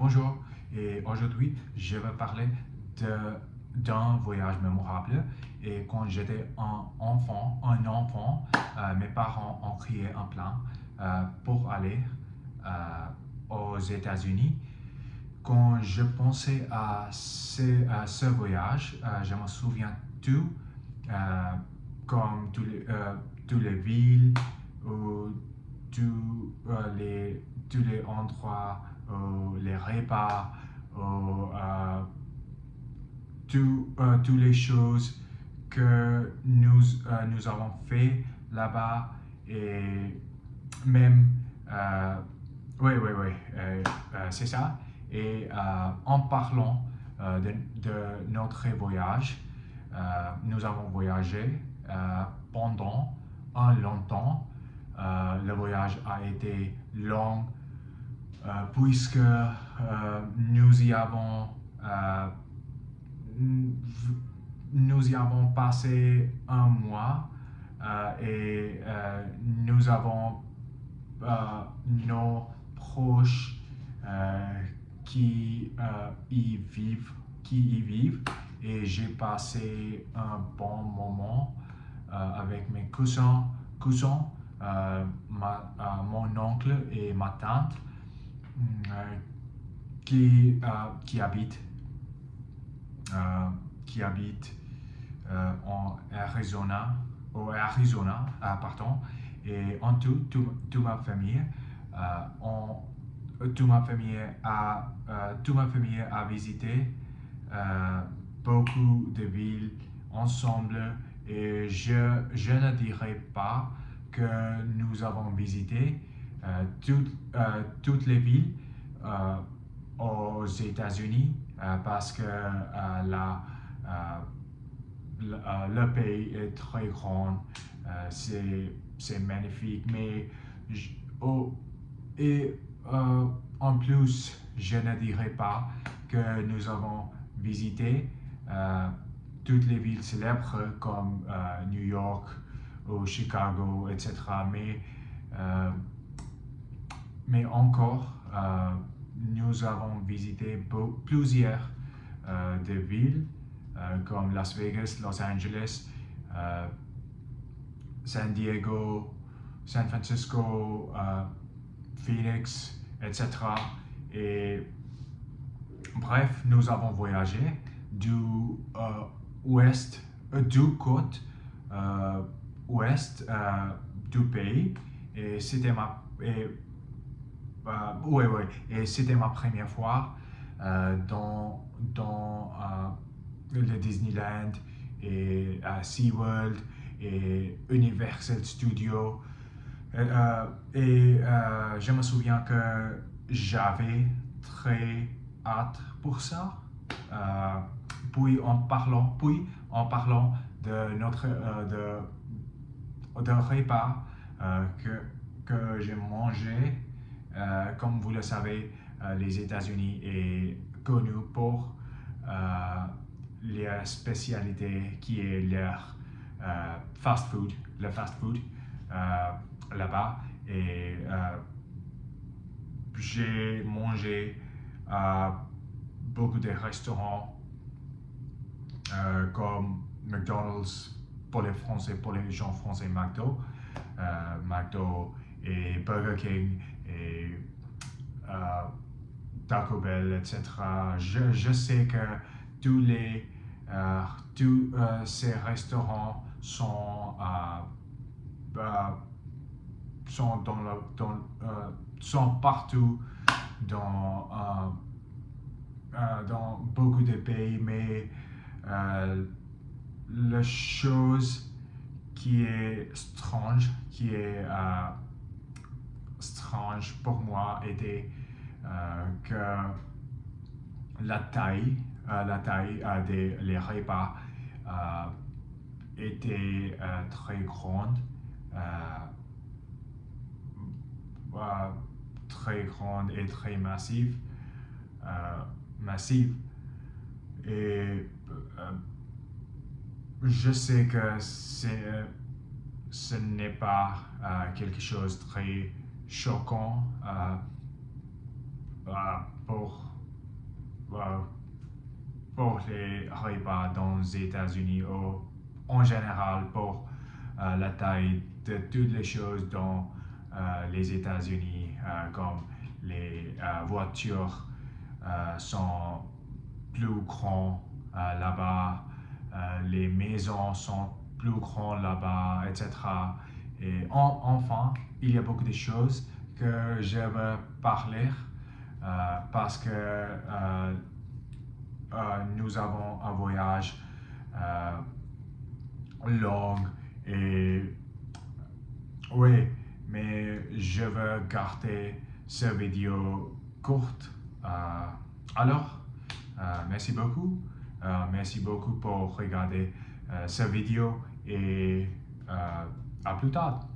Bonjour, et aujourd'hui je vais parler d'un voyage mémorable. Et quand j'étais un enfant, mes parents ont créé un plan pour aller aux États-Unis. Quand je pensais à ce voyage, je me souviens tout, euh, comme tous les villes ou tous les endroits, les repas, toutes les choses que nous avons fait là-bas. Et même, euh, oui, c'est ça. Et en parlant de notre voyage, nous avons voyagé pendant un long temps. Le voyage a été long puisque euh, nous y avons passé un mois et nous avons nos proches qui y vivent, et j'ai passé un bon moment avec mes cousins, mon oncle et ma tante euh, qui habitent euh, qui habitent en Arizona, pardon. Et en toute ma famille, toute ma famille a visité beaucoup de villes ensemble. Et je ne dirais pas que nous avons visité toutes les villes aux États-Unis parce que le pays est très grand, c'est magnifique, mais oh, et en plus, je ne dirais pas que nous avons visité toutes les villes célèbres comme New York ou Chicago, etc. Mais encore, nous avons visité plusieurs de villes comme Las Vegas, Los Angeles, San Diego, San Francisco, Phoenix, etc. Et bref, nous avons voyagé du côte ouest du pays. Et c'était ma première fois dans le Disneyland et SeaWorld et Universal Studios. Je me souviens que j'avais très hâte pour ça. Puis en parlant de notre de repas que j'ai mangé, comme vous le savez, les États-Unis est connu pour les spécialités qui est leur le fast food là-bas. Et j'ai mangé à beaucoup de restaurants comme McDonald's pour les Français, pour les gens français, McDo et Burger King et Taco Bell, etc. Je sais que tous ces restaurants sont sont partout dans beaucoup de pays, mais la chose qui est strange pour moi était que la taille des repas était très grande, et très massive. Et je sais que ce n'est pas quelque chose de très choquant pour, euh, pour les repas dans les États-Unis ou en général pour la taille de toutes les choses dans les États-Unis, comme les voitures sont plus grandes là-bas, les maisons sont plus grandes là-bas, etc. Et enfin, il y a beaucoup de choses que je veux parler parce que nous avons un voyage long et oui, mais je veux garder cette vidéo courte. Alors, merci beaucoup. Merci beaucoup pour regarder cette vidéo et à plus tard.